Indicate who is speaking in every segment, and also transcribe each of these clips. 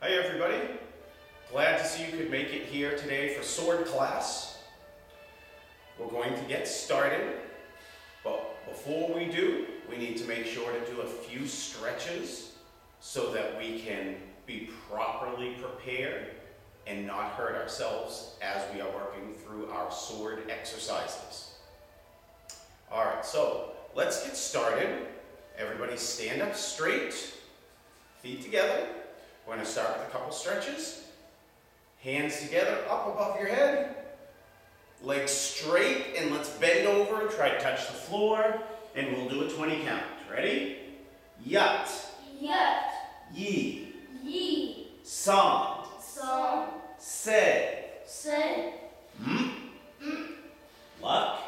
Speaker 1: Hi everybody, glad to see you could make it here today for sword class. We're going to get started, but before we do, we need to make sure to do a few stretches so that we can be properly prepared and not hurt ourselves as we are working through our sword exercises. Alright, so let's get started. Everybody stand up straight, feet together. We're going to start with a couple stretches. Hands together, up above your head. Legs straight, and let's bend over, try to touch the floor, and we'll do a 20 count. Ready? Yat.
Speaker 2: Yat.
Speaker 1: Yi.
Speaker 2: Yi.
Speaker 1: Song.
Speaker 2: Song.
Speaker 1: Say.
Speaker 2: Say.
Speaker 1: Luck.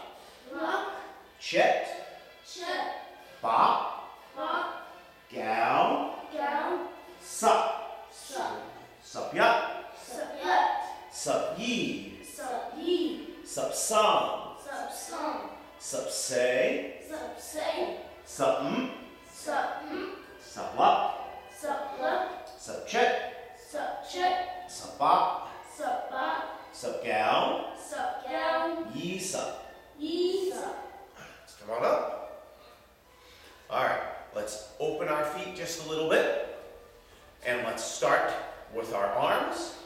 Speaker 2: Luck.
Speaker 1: Chet.
Speaker 2: Chet.
Speaker 1: Bop.
Speaker 2: Bop.
Speaker 1: Gow.
Speaker 2: Gown.
Speaker 1: Sup.
Speaker 2: Sup.
Speaker 1: Sup yat.
Speaker 2: Sup yat.
Speaker 1: Sup yi.
Speaker 2: Sup yi.
Speaker 1: Sup song.
Speaker 2: Sup song.
Speaker 1: Sup say.
Speaker 2: Sup say.
Speaker 1: Sup
Speaker 2: Sup
Speaker 1: Sup luck.
Speaker 2: Sup luck.
Speaker 1: Sup chet.
Speaker 2: Sup chet.
Speaker 1: Sup bop.
Speaker 2: Sup bop.
Speaker 1: Sup gow.
Speaker 2: Sup gown.
Speaker 1: Yi sup.
Speaker 2: Yi sup.
Speaker 1: Let's come on up. Alright, let's open our feet just a little bit. And let's start with our arms.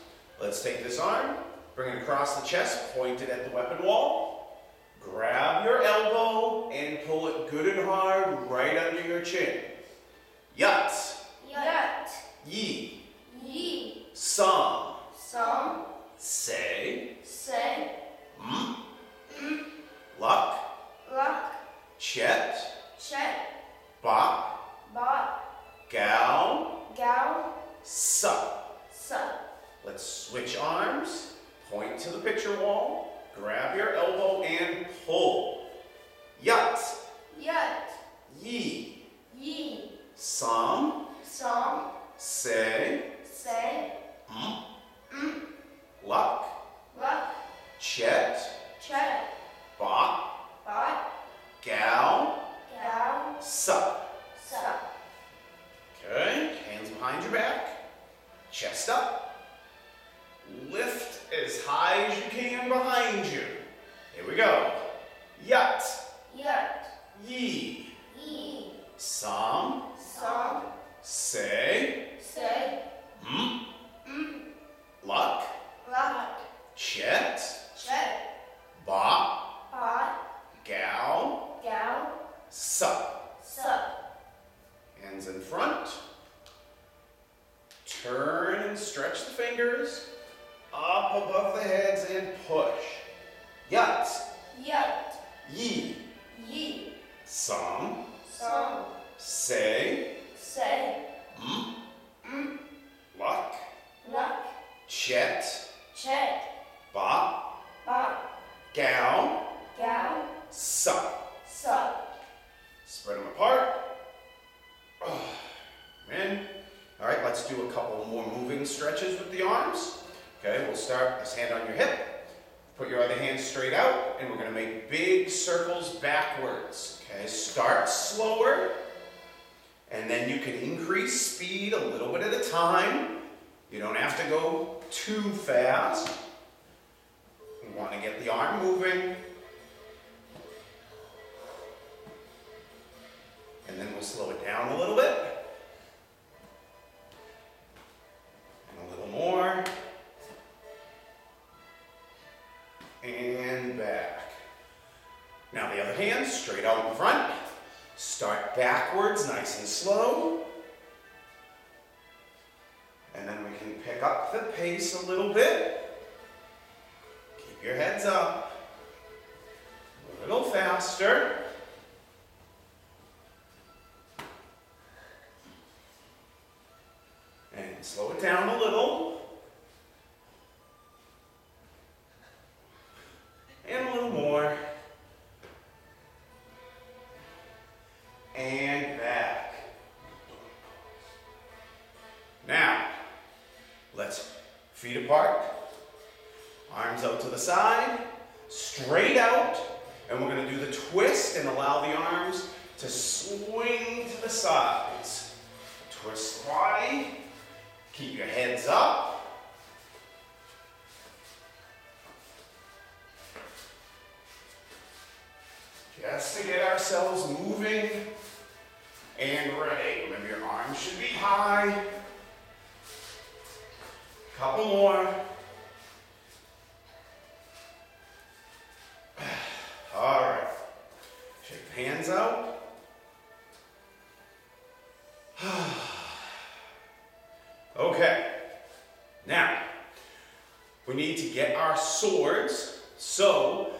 Speaker 1: Let's take this arm, bring it across the chest, point it at the weapon wall. Grab your elbow and pull it good and hard right under your chin. Yat.
Speaker 2: Yat.
Speaker 1: Yi.
Speaker 2: Yi.
Speaker 1: Song.
Speaker 2: Song.
Speaker 1: Say.
Speaker 2: Say.
Speaker 1: Luck.
Speaker 2: Luck.
Speaker 1: Chet.
Speaker 2: Chet.
Speaker 1: Bop.
Speaker 2: Bop.
Speaker 1: Gow.
Speaker 2: Gown.
Speaker 1: Sup.
Speaker 2: Sup.
Speaker 1: Let's switch arms, point to the picture wall, grab your elbow and pull. Yat.
Speaker 2: Yat.
Speaker 1: Yi.
Speaker 2: Yi.
Speaker 1: Song.
Speaker 2: Song.
Speaker 1: Say.
Speaker 2: Say.
Speaker 1: Luck.
Speaker 2: Luck.
Speaker 1: Chet.
Speaker 2: Chet.
Speaker 1: Bop.
Speaker 2: Bop.
Speaker 1: Gow.
Speaker 2: Gown.
Speaker 1: Sup.
Speaker 2: Sup.
Speaker 1: Okay, hands behind your back, chest up. Lift as high as you can behind you. Here we go. Yat.
Speaker 2: Yat.
Speaker 1: Yi.
Speaker 2: Yi.
Speaker 1: Song.
Speaker 2: Song.
Speaker 1: Say.
Speaker 2: Say.
Speaker 1: Luck.
Speaker 2: Luck.
Speaker 1: Chet.
Speaker 2: Chet.
Speaker 1: Bop.
Speaker 2: Bop.
Speaker 1: Gow.
Speaker 2: Gown.
Speaker 1: Sup.
Speaker 2: Sup.
Speaker 1: Hands in front. Turn and stretch the fingers. Up above the heads and push. Yat.
Speaker 2: Yat.
Speaker 1: Yi.
Speaker 2: Yi.
Speaker 1: Song.
Speaker 2: Song.
Speaker 1: Say.
Speaker 2: Say.
Speaker 1: Luck.
Speaker 2: Luck.
Speaker 1: Chet.
Speaker 2: Chet.
Speaker 1: Bop.
Speaker 2: Bop.
Speaker 1: Gow.
Speaker 2: Gown.
Speaker 1: Sup.
Speaker 2: Sup.
Speaker 1: Spread them apart. Oh, man. All right, let's do a couple more moving stretches with the arms. Okay, we'll start this hand on your hip. Put your other hand straight out, and we're going to make big circles backwards. Okay, start slower, and then you can increase speed a little bit at a time. You don't have to go too fast. You want to get the arm moving. And then we'll slow it down a little bit. And a little more. And back. Now the other hand, straight out in front. Start backwards, nice and slow. And then we can pick up the pace a little bit. Keep your heads up. A little faster. And slow it down a little. And a little more. And back. Now, let's feet apart, arms out to the side, straight out, and we're going to do the twist and allow the arms to swing to the sides. Twist the body, Keep your heads up. Just to get ourselves moving and ready. Remember, your arms should be high. Couple more. All right. Shake the hands out. Okay. Now, we need to get our swords. So,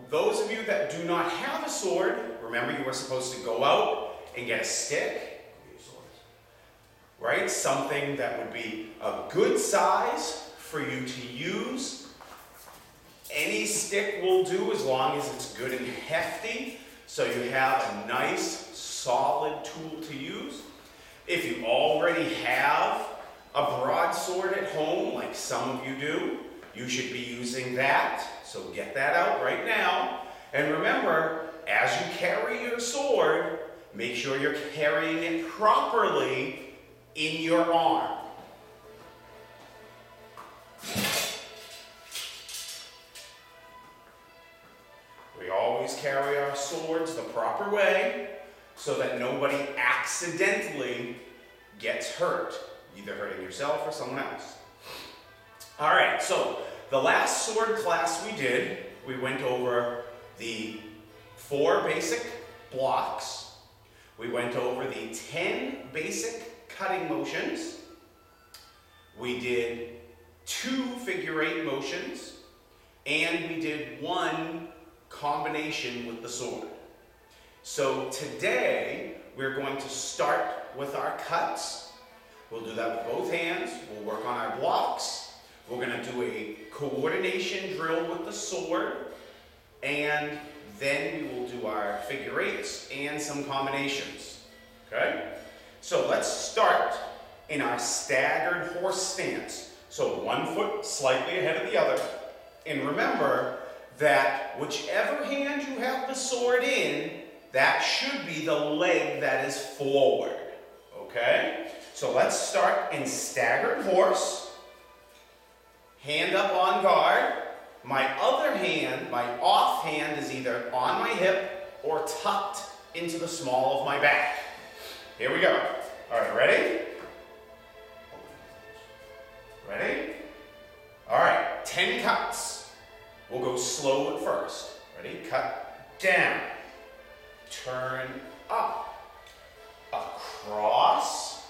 Speaker 1: those of you that do not have a sword, remember you were supposed to go out and get a stick, right? Something that would be a good size for you to use. Any stick will do as long as it's good and hefty, so you have a nice, solid tool to use. If you already have a broadsword at home, like some of you do, you should be using that. So get that out right now. And remember, as you carry your sword, make sure you're carrying it properly in your arm. We always carry our swords the proper way so that nobody accidentally gets hurt, either hurting yourself or someone else. All right, so the last sword class we did, we went over the 4 basic blocks. We went over the 10 basic cutting motions. We did 2 figure 8 motions, and we did 1 combination with the sword. So today, we're going to start with our cuts. We'll do that with both hands. We'll work on our blocks. We're going to do a coordination drill with the sword, and then we will do our figure 8s and some combinations. Okay? So let's start in our staggered horse stance. So 1 foot slightly ahead of the other. And remember that whichever hand you have the sword in, that should be the leg that is forward. Okay? So let's start in staggered horse. Hand up on guard. My other hand, my off hand, is either on my hip or tucked into the small of my back. Here we go. All right, ready? Ready? All right, 10 cuts. We'll go slow at first. Ready? Cut down. Turn up. Across.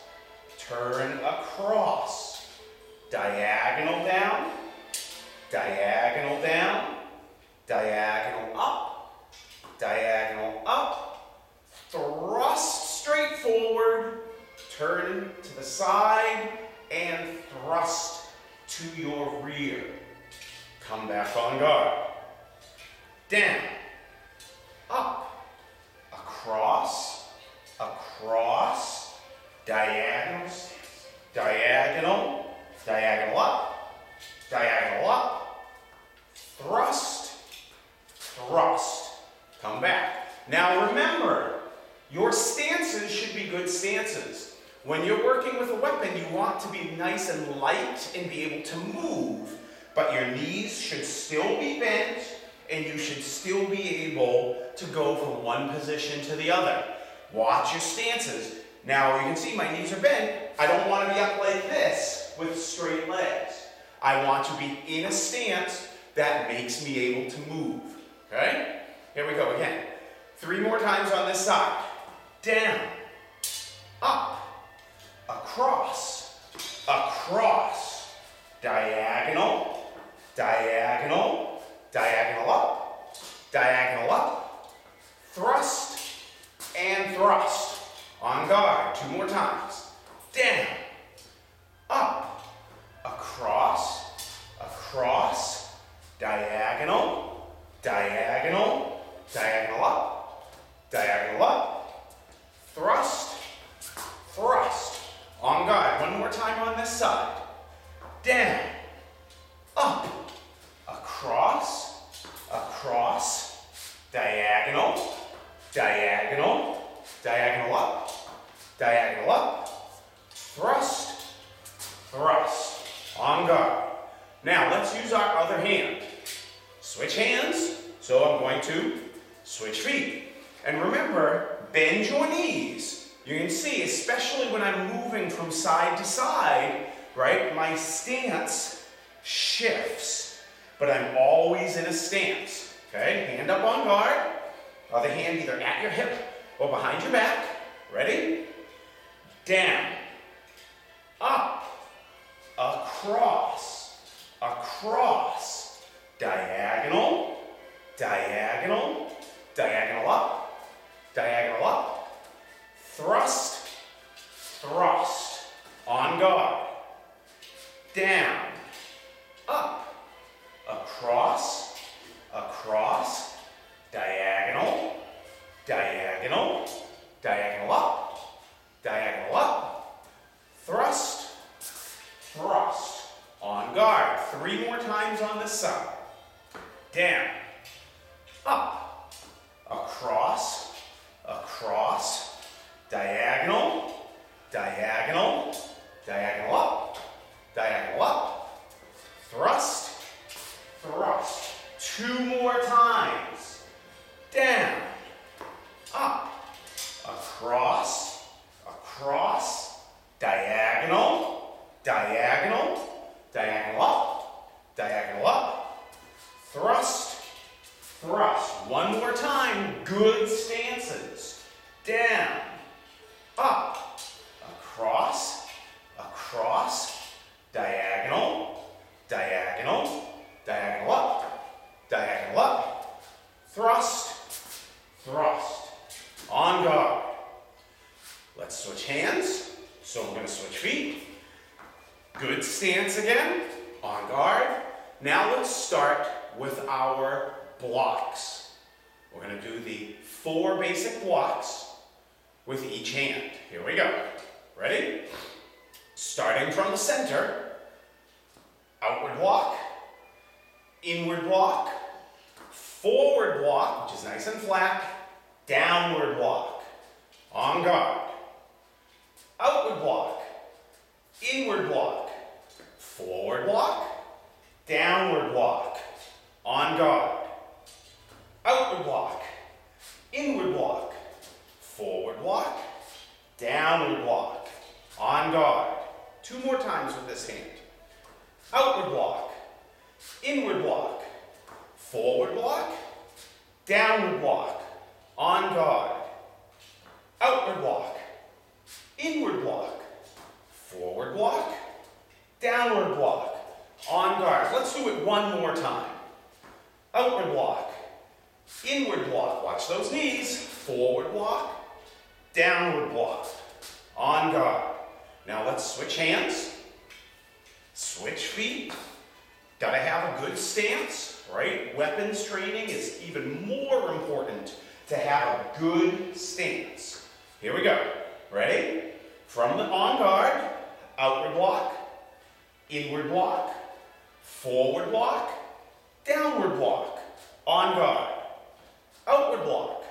Speaker 1: Turn across. Diagonal down. Diagonal down. Diagonal up. Diagonal up. Thrust straight forward. Turn to the side and thrust to your rear. Come back on guard. Down. Up. Across. Across. Diagonal. Diagonal. Diagonal up. Diagonal up. Thrust. Thrust. Come back. Now remember, your stances should be good stances. When you're working with a weapon, you want to be nice and light and be able to move, but your knees should still be bent and you should still be able to go from one position to the other. Watch your stances. Now you can see my knees are bent. I don't want to be up like this with straight legs. I want to be in a stance that makes me able to move. Okay? Here we go again. 3 more times on this side. Down. Up. Across. Across. Diagonal. Diagonal. Diagonal up. Diagonal up. Thrust. And thrust. On guard. 2 more times. Down. Up. Across. Across. Diagonal. Diagonal. Diagonal up. Diagonal up. Thrust. Thrust. On guard. 1 more time on this side. Down. Up. Across. Across. Diagonal. Diagonal. Diagonal up. Diagonal up. thrust, thrust, on guard. Now let's use our other hand. Switch hands, so I'm going to switch feet. And remember, bend your knees. You can see, especially when I'm moving from side to side, right, my stance shifts, but I'm always in a stance, okay? Hand up on guard, other hand either at your hip or behind your back. Ready? Down, up, across, across, diagonal, diagonal, diagonal up, thrust, thrust, on guard, down, up, across, across, diagonal, diagonal, diagonal up, thrust, thrust, on guard. 3 more times on this side. Down, up, across, across, diagonal, diagonal, diagonal up, thrust, thrust. 2 more times. Down, up, across, across, diagonal, diagonal, diagonal up, thrust, thrust. 1 more time. Good stances. Down, up, across, across, diagonal, diagonal, diagonal up, thrust, thrust, on guard. Let's switch hands. So we're going to switch feet. Good stance again, on guard. Now let's start with our blocks. We're going to do the 4 basic blocks with each hand. Here we go. Ready? Starting from the center, outward block, inward block, forward block, which is nice and flat, downward block, on guard, outward block, inward block, forward block, downward block, on guard, outward block, inward block, forward block, downward block, on guard. 2 more times with this hand. Outward block, inward block, forward block, downward block, on guard. Outward block, inward block, forward block, downward block, on guard. Let's do it 1 more time. Outward block, inward block, watch those knees, forward block, downward block, on guard. Now let's switch hands, switch feet. Gotta have a good stance, right? Weapons training is even more important to have a good stance. Here we go. Ready? From the on guard, outward block, inward block, forward block, downward block, on guard. Outward block,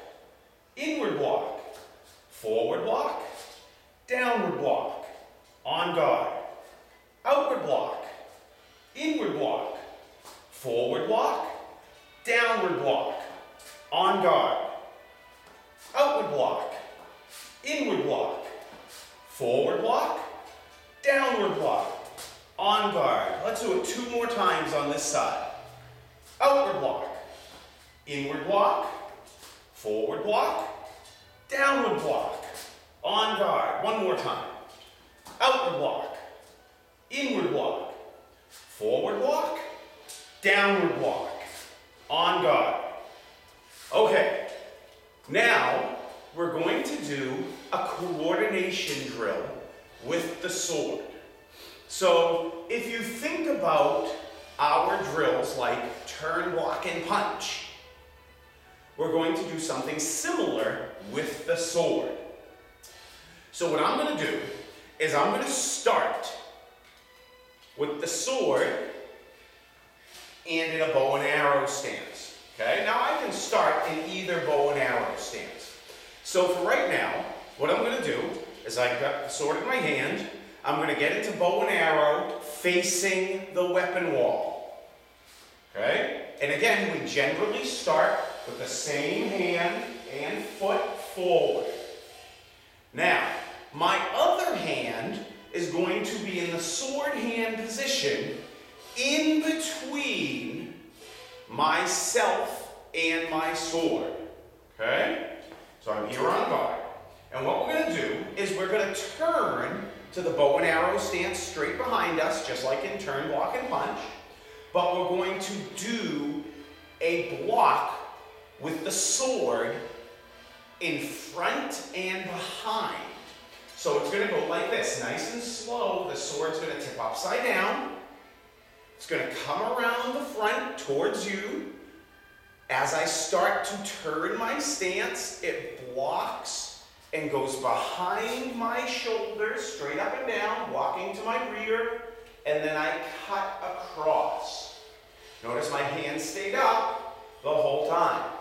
Speaker 1: inward block, forward block, downward block, on guard. Outward block, inward block, forward block, downward block, on guard. Outward block, inward block, forward block, downward block, on guard. Let's do it 2 more times on this side. Outward block, inward block, forward block, downward block, on guard. 1 more time. Outward block, inward block, forward block, downward block, on guard. Okay, now we're going to do a coordination drill with the sword. So if you think about our drills like turn, block, and punch, we're going to do something similar with the sword. So what I'm going to do is I'm going to start with the sword and in a bow and arrow stance. Okay, now I can start in either bow and arrow stance. So for right now, what I'm going to do is I've got the sword in my hand. I'm going to get into bow and arrow facing the weapon wall. Okay? And again, we generally start with the same hand and foot forward. Now, my other hand is going to be in the sword hand position in between myself and my sword. Okay? So I'm here on guard. And what we're going to do is we're going to turn to the bow and arrow stance straight behind us, just like in turn, block, and punch. But we're going to do a block with the sword in front and behind. So it's going to go like this, nice and slow. The sword's going to tip upside down. It's going to come around the front towards you. As I start to turn my stance, it blocks and goes behind my shoulders, straight up and down, walking to my rear, and then I cut across. Notice my hand stayed up the whole time.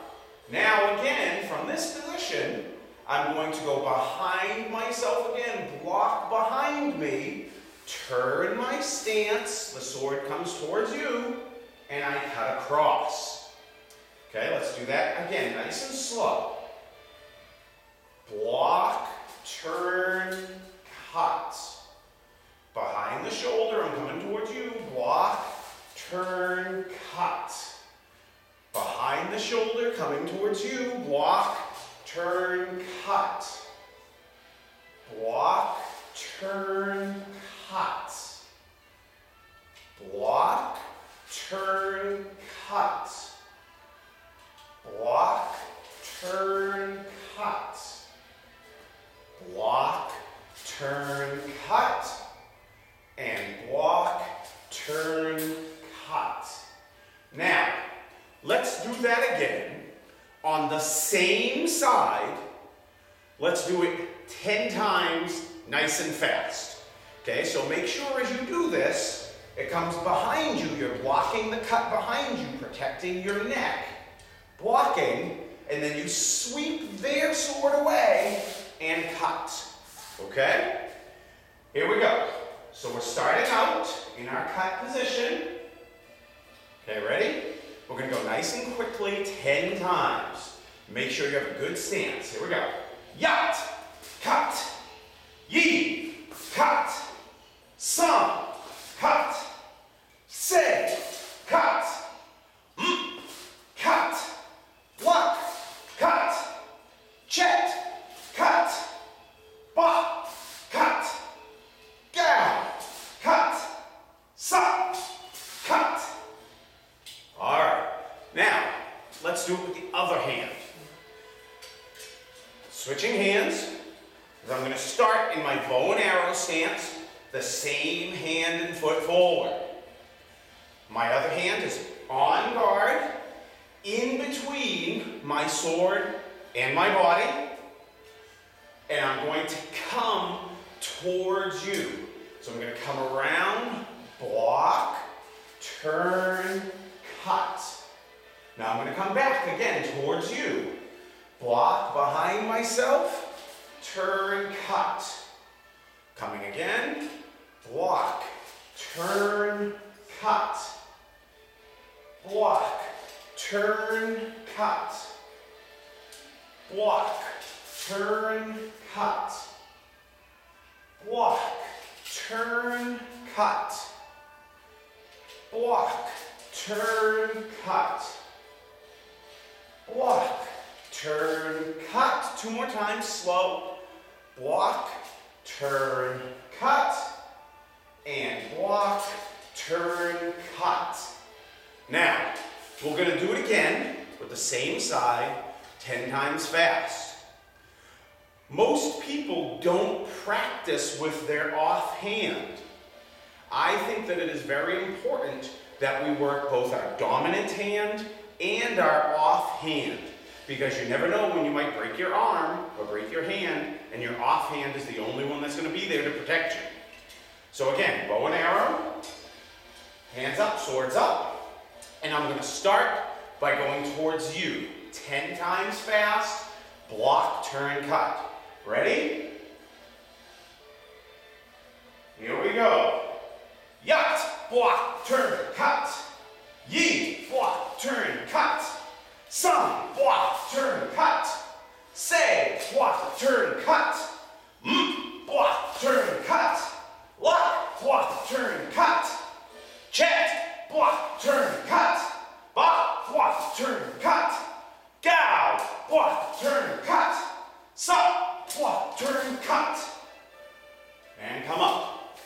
Speaker 1: Now again, from this position, I'm going to go behind myself again, block behind me, turn my stance, the sword comes towards you, and I cut across. Okay, let's do that again, nice and slow. Block, turn, cut. Behind the shoulder, I'm coming towards you. Block, turn, cut. Behind the shoulder, coming towards you. Block, turn, cut. Block, turn, cut. Block, turn, cut. Block, turn, cut. Block, turn, cut, and block, turn, cut. Now, let's do that again on the same side. Let's do it 10 times, nice and fast. Okay, so make sure as you do this, it comes behind you. You're blocking the cut behind you, protecting your neck. Blocking, and then you sweep their sword away and cut. Okay? Here we go. So we're starting out in our cut position. Okay, ready? We're going to go nice and quickly 10 times. Make sure you have a good stance. Here we go. Yat, cut. Yi, cut. Some, cut. Say, cut. Cut. Block, cut. Chet, cut. Bop, cut. Gow, cut. Sup, cut. All right. Now, let's do it with the other hand. Switching hands. I'm going to start in my bow and arrow stance, the same hand and foot forward. My other hand is on guard, in between my sword and my body, and I'm going to come towards you. So I'm going to come around, block, turn, cut. Now I'm going to come back again towards you. Block behind myself, turn, cut. Coming again, block, turn, cut. Block, turn, cut. Block, turn, cut. Block, turn, cut. Block, turn, cut. Block, turn, cut. 2 more times, slow. Block, turn, cut. And block, turn, cut. Now, we're going to do it again with the same side 10 times fast. Most people don't practice with their offhand. I think that it is very important that we work both our dominant hand and our offhand, because you never know when you might break your arm or break your hand, and your offhand is the only one that's going to be there to protect you. So again, bow and arrow, hands up, swords up, and I'm going to start by going towards you. 10 times fast, block, turn, cut. Ready? go. Yacht, block, turn, cut. Yi, block, turn, cut. Some, block, turn, cut. Say, block, turn, cut. Block, turn, cut. Lock, block, turn, cut. Chet, block, turn, cut. Bop, block, turn, cut. Gow, block, turn, cut. Sup, block, turn, cut. And come up.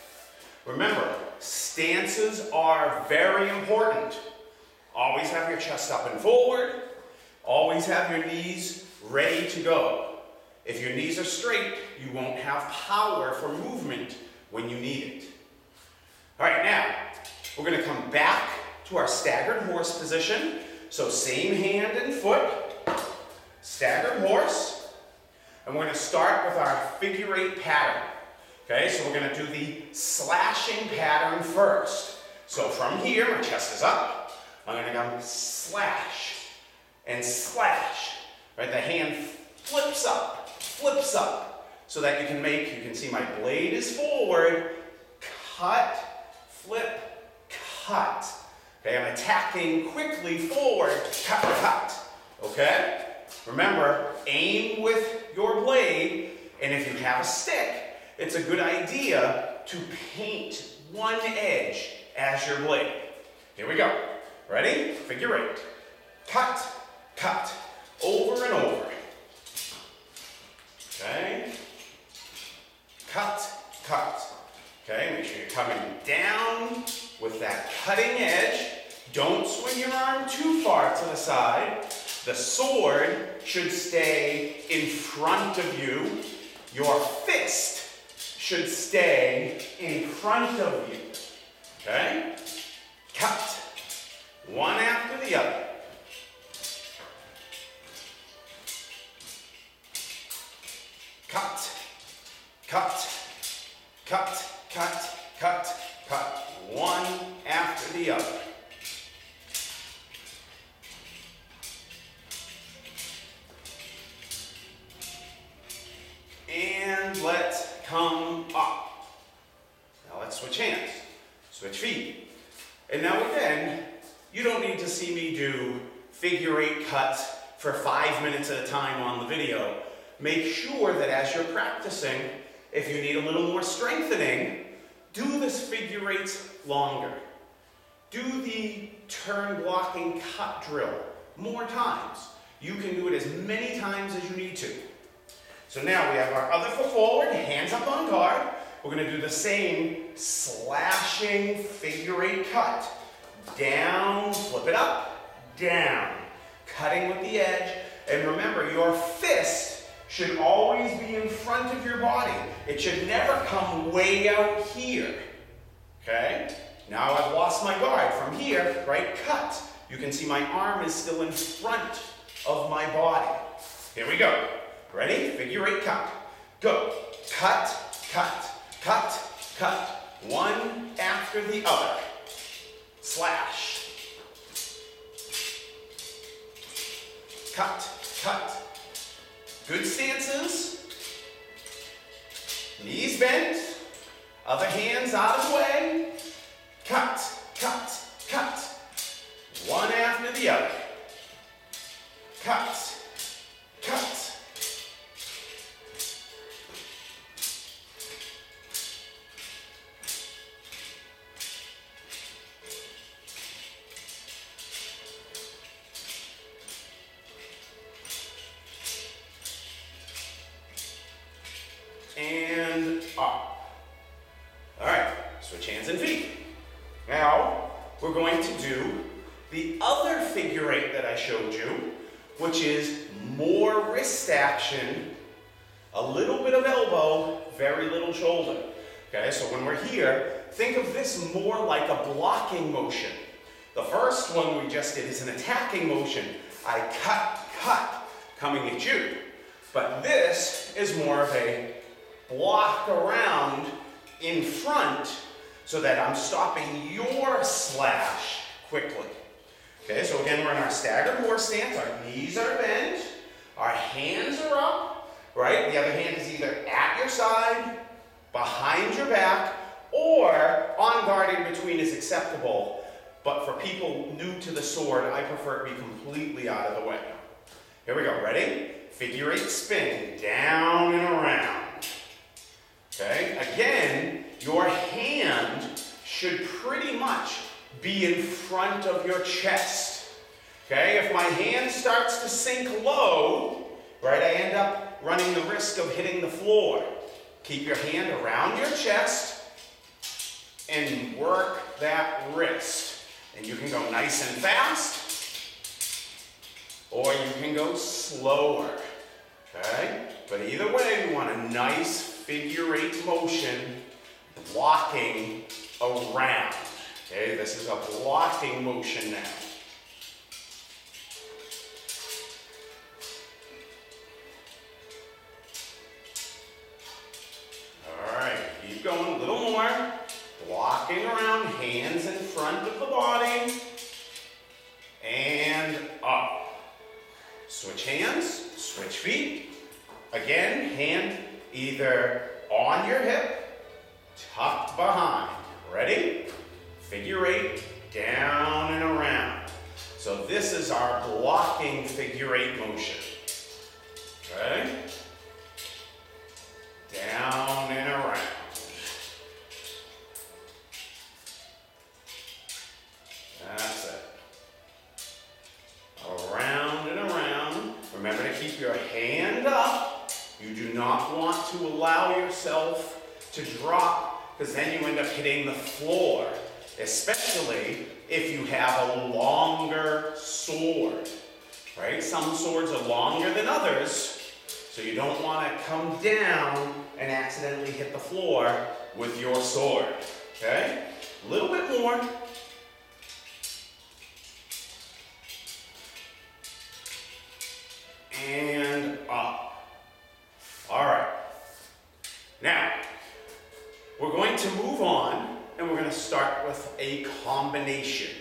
Speaker 1: Remember, stances are very important. Always have your chest up and forward. Always have your knees ready to go. If your knees are straight, you won't have power for movement when you need it. All right, now, we're going to come back to our staggered horse position. So same hand and foot, staggered horse. And we're going to start with our figure eight pattern. Okay, so we're going to do the slashing pattern first. So from here, my chest is up. I'm going to go slash and slash. Right, the hand flips up, so that you can see my blade is forward, cut, flip, cut. Okay, I'm attacking quickly forward, cut, cut. Okay? Remember, aim with your blade, and if you have a stick, it's a good idea to paint one edge as your blade. Here we go. Ready? Figure eight. Cut, cut, over and over. Okay? Cut, cut. Okay, make sure you're coming down with that cutting edge. Don't swing your arm too far to the side. The sword should stay in front of you. Your fist should stay in front of you. Okay? Cut. One after the other. Cut. Cut. Cut. Cut. Cut. Cut. One after the other. And let's come up. Now let's switch hands. Switch feet. And now again, you don't need to see me do figure eight cuts for 5 minutes at a time on the video. Make sure that as you're practicing, if you need a little more strengthening, do this figure eights longer. Do the turn blocking cut drill more times. You can do it as many times as you need to. So now we have our other foot forward, hands up on guard. We're going to do the same slashing figure eight cut. Down, flip it up, down. Cutting with the edge. And remember, your fist should always be in front of your body. It should never come way out here. Okay? Now I've lost my guard. From here, right, cut. You can see my arm is still in front of my body. Here we go. Ready? Figure eight cut. Go. Cut, cut, cut, cut. One after the other. Slash. Cut, cut. Good stances. Knees bent. Other hands out of the way. Cut, cut, cut. One after the other. Cut, cut. And up. All right, switch hands and feet. Now, we're going to do the other figure eight that I showed you, which is more wrist action, a little bit of elbow, very little shoulder. Okay, so when we're here, think of this more like a blocking motion. The first one we just did is an attacking motion. I cut, cut, coming at you. But this is more of a block around in front so that I'm stopping your slash quickly. Okay, so again, we're in our staggered horse stance. Our knees are bent. Our hands are up, right? The other hand is either at your side, behind your back, or acceptable, but for people new to the sword, I prefer it be completely out of the way. Here we go, ready? Figure 8 spin, down and around. Okay, again, your hand should pretty much be in front of your chest. Okay, if my hand starts to sink low, right, I end up running the risk of hitting the floor. Keep your hand around your chest and work that wrist. And you can go nice and fast, or you can go slower. Okay, but either way, we want a nice figure 8 motion, blocking around. Okay, this is a blocking motion now. All right, keep going, a little more. Blocking around, hands in front of the body, and up. Switch hands, switch feet. Again, hand either on your hip, tucked behind. Ready? Figure 8, down and around. So this is our blocking figure 8 motion. Okay? Down and around. That's it. Around and around. Remember to keep your hand up. You do not want to allow yourself to drop, because then you end up hitting the floor, especially if you have a longer sword, right? Some swords are longer than others, so you don't want to come down and accidentally hit the floor with your sword, okay? A little bit more. And up. All right. Now, we're going to move on, and we're going to start with a combination,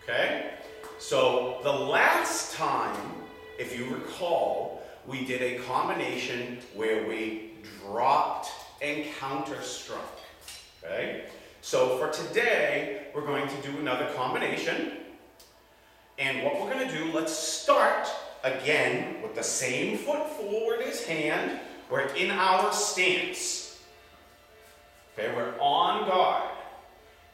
Speaker 1: okay? So the last time, if you recall, we did a combination where we dropped and counter-struck, okay? So for today, we're going to do another combination. And what we're going to do, let's start again with the same foot forward as hand. We're in our stance. Okay, we're on guard.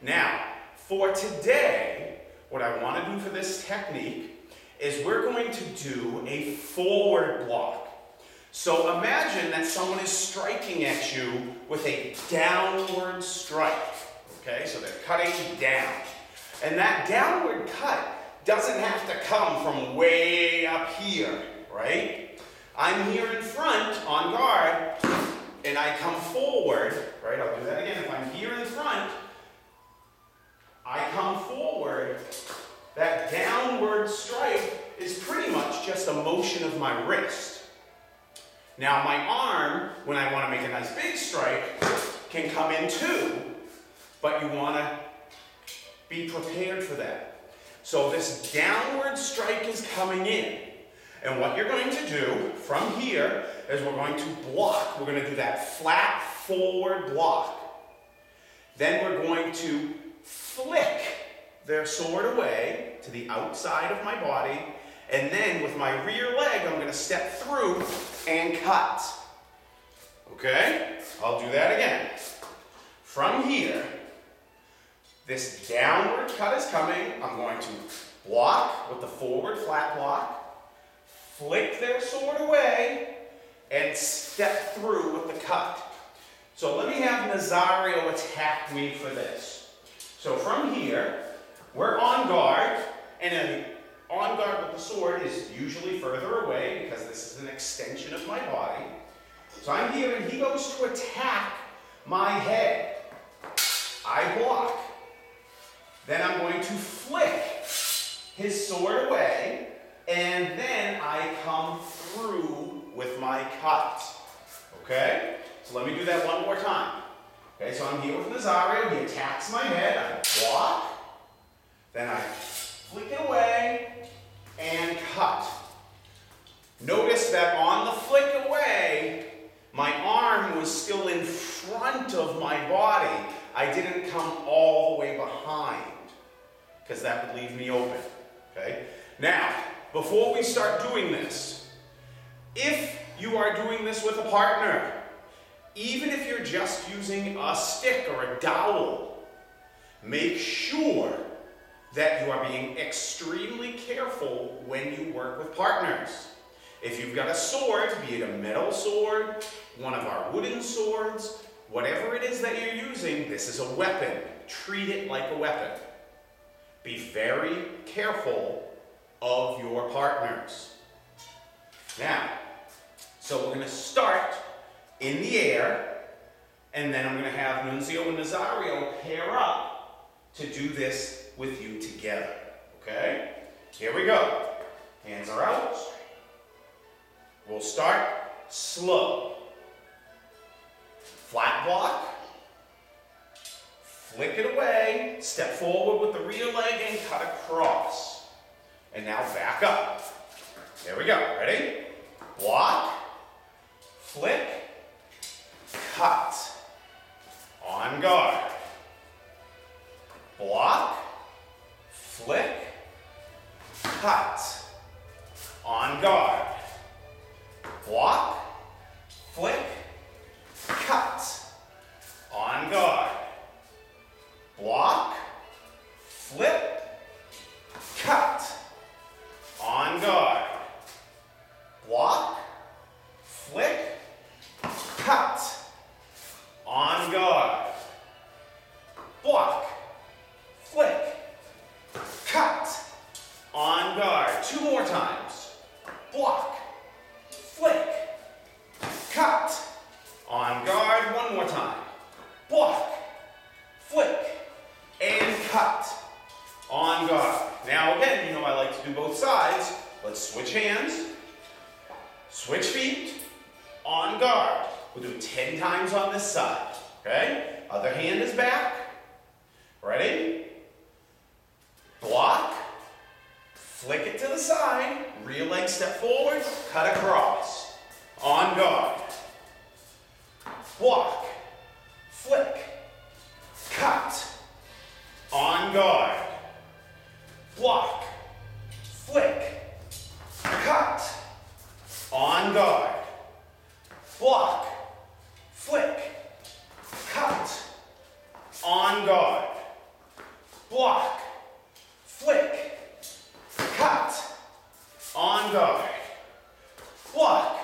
Speaker 1: Now, for today, what I want to do for this technique is we're going to do a forward block. So imagine that someone is striking at you with a downward strike. Okay, so they're cutting down. And that downward cut doesn't have to come from way up here, right? I'm here in front on guard, and I come forward, right? I'll do that again. If I'm here in front, I come forward. That downward strike is pretty much just a motion of my wrist. Now my arm, when I want to make a nice big strike, can come in too, but you want to be prepared for that. So this downward strike is coming in. And what you're going to do from here is we're going to block. We're going to do that flat forward block. Then we're going to flick their sword away to the outside of my body. And then with my rear leg, I'm going to step through and cut. Okay? I'll do that again. From here, this downward cut is coming. I'm going to block with the forward flat block, flick their sword away, and step through with the cut. So let me have Nazario attack me for this. So from here, we're on guard, and on guard with the sword is usually further away because this is an extension of my body. So I'm here, and he goes to attack my head. I block. Then I'm going to flick his sword away, and then I come through with my cut. Okay? So let me do that one more time. Okay, so I'm here with Nazario. He attacks my head. I block. Then I flick it away and cut. Notice that on the flick away, my arm was still in front of my body. I didn't come all the way behind because that would leave me open, okay? Now, before we start doing this, if you are doing this with a partner, even if you're just using a stick or a dowel, make sure that you are being extremely careful when you work with partners. If you've got a sword, be it a metal sword, one of our wooden swords, whatever it is that you're using, this is a weapon. Treat it like a weapon. Be very careful of your partners. Now, so we're going to start in the air, and then I'm going to have Nunzio and Nazario pair up to do this with you together. Okay? Here we go. Hands are out. We'll start slow. Flat block. Flick it away. Step forward with the rear leg and cut across. And now back up. There we go. Ready? Block. Flick. Cut. On guard. Block. Flick. Cut. On guard. Block. Flick. Cut. On guard. Block. Flip. Cut. On guard. Block. Flick. Cut. On guard. Block. Flick. Cut. On guard. Two more times. Block. Flick. Cut. On guard. One more time. Block. Flick. And cut. On guard. Now again, you know I like to do both sides. Let's switch hands. Switch feet. On guard. We'll do it 10 times on this side. Okay? Other hand is back. Ready? Block. Flick it to the side. Rear leg step forward. Cut across. On guard. Block. Flick. Cut. On guard. Block. Flick. Cut. On guard. Block. Flick. Cut. On guard. Block. Flick. Cut. On guard. Block.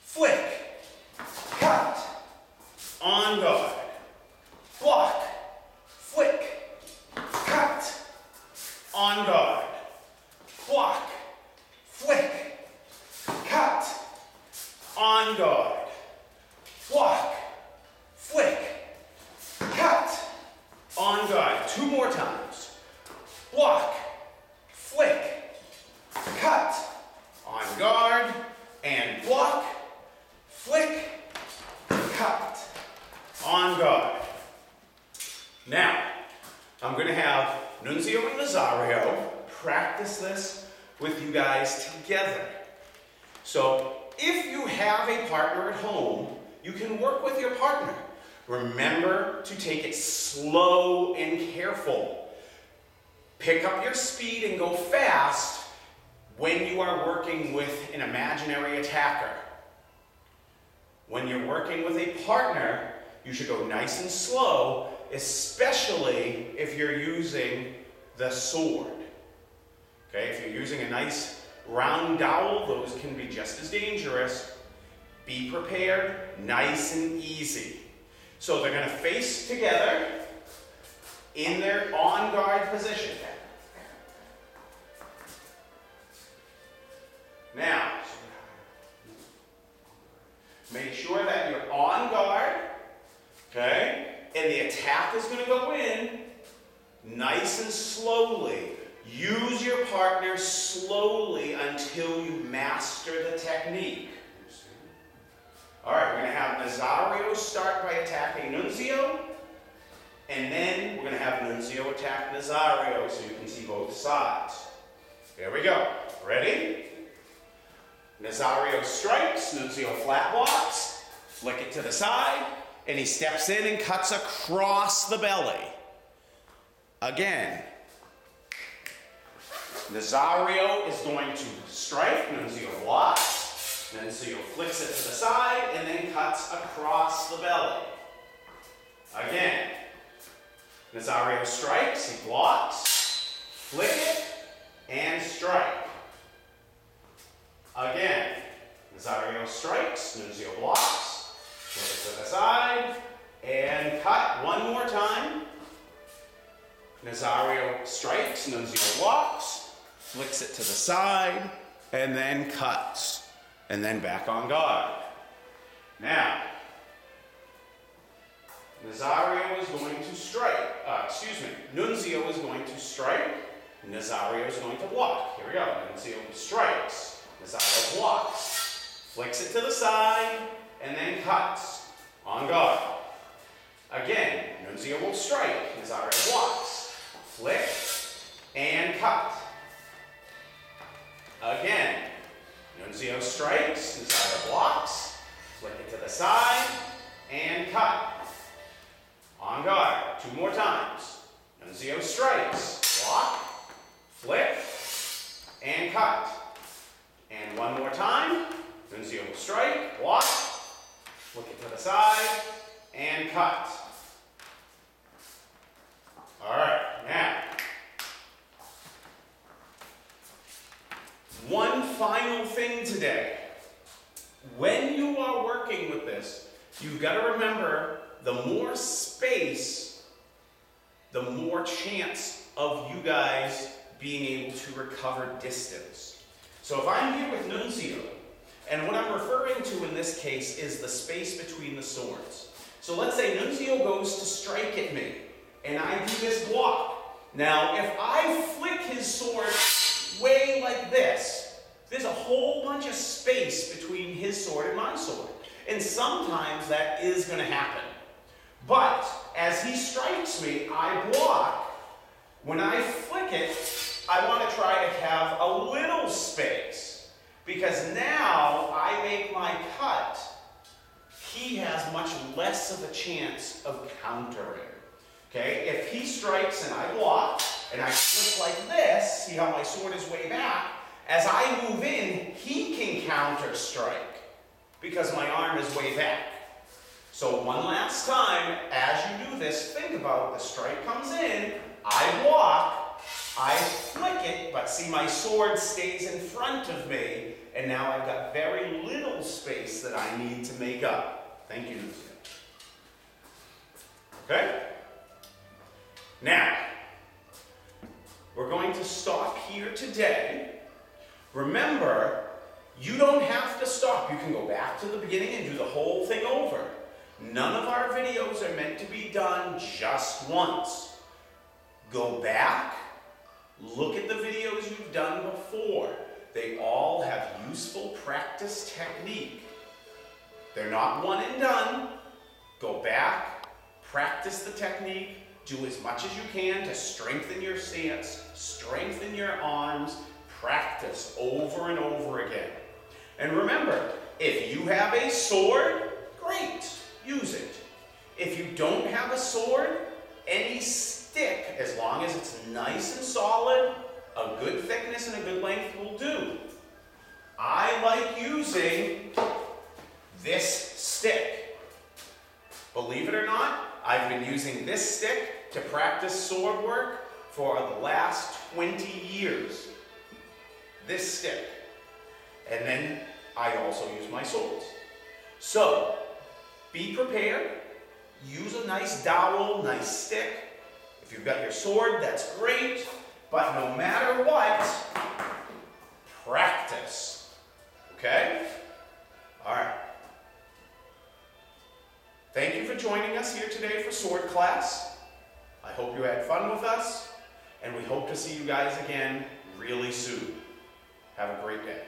Speaker 1: Flick. Cut. On guard. Block. Flick. Cut. On guard. Block. Flick. Cut. On guard. Block. Flick. Cut. On guard. Two more times. Block. Flick. Cut. On guard. And block. Flick. Cut. On guard. Now, I'm going to have Nunzio and Nazario practice this with you guys together. So, if you have a partner at home, you can work with your partner. Remember to take it slow and careful. Pick up your speed and go fast when you are working with an imaginary attacker. When you're working with a partner, you should go nice and slow, especially if you're using the sword. Okay, if you're using a nice round dowel, those can be just as dangerous. Be prepared, nice and easy. So they're going to face together in their on guard position. Now, make sure that you're on guard, okay? And the attack is going to go in nice and slowly. Use your partner slowly until you master the technique. All right, we're going to have Nazario start by attacking Nunzio, and then we're going to have Nunzio attack Nazario so you can see both sides. Here we go. Ready? Nazario strikes, Nunzio flat blocks, flick it to the side, and he steps in and cuts across the belly. Again. Nazario is going to strike, Nunzio blocks, Nunzio flicks it to the side, and then cuts across the belly. Again. Nazario strikes, he blocks, flick it, and strike. Again. Nazario strikes, Nunzio blocks, flip it to the side, and cut one more time. Nazario strikes, Nunzio blocks, flicks it to the side, and then cuts, and then back on guard. Now, Nazario is going to strike, Nunzio is going to strike, Nazario is going to block. Here we go, Nunzio strikes, Nazario blocks, flicks it to the side, and then cuts, on guard. Again, Nunzio will strike, Nazario blocks, flick, and cut. Again, Nunzio strikes, Nazario blocks, flick it to the side, and cut. On guard, two more times. Nunzio strikes, block, flick, and cut. And one more time. Nunzio will strike, block, flick it to the side, and cut. All right, now, one final thing today. When you are working with this, you've got to remember the more space, the more chance of you guys being able to recover distance. So if I'm here with Nunzio, and what I'm referring to in this case is the space between the swords. So let's say Nunzio goes to strike at me, and I do this block. Now, if I flick his sword way like this, there's a whole bunch of space between his sword and my sword. And sometimes that is going to happen. But as he strikes me, I block. When I flick it, I want to try to have a little space. Because now I make my cut, he has much less of a chance of countering. Okay? If he strikes and I block, and I flip like this, see how my sword is way back, as I move in, he can counter strike because my arm is way back. So one last time, as you do this, think about the strike comes in, I block, I flick it, but see my sword stays in front of me, and now I've got very little space that I need to make up. Thank you. Okay? Now, we're going to stop here today. Remember, you don't have to stop. You can go back to the beginning and do the whole thing over. None of our videos are meant to be done just once. Go back, look at the videos you've done before. They all have useful practice technique. They're not one and done. Go back, practice the technique, do as much as you can to strengthen your stance, strengthen your arms, practice over and over again. And remember, if you have a sword, great, use it. If you don't have a sword, any stick, as long as it's nice and solid, a good thickness and a good length will do. I like using this stick. Believe it or not, I've been using this stick to practice sword work for the last 20 years. This stick. And then I also use my swords. So, be prepared. Use a nice dowel, nice stick. If you've got your sword, that's great. But no matter what, practice. Okay? All right. Thank you for joining us here today for sword class. I hope you had fun with us, and we hope to see you guys again really soon. Have a great day.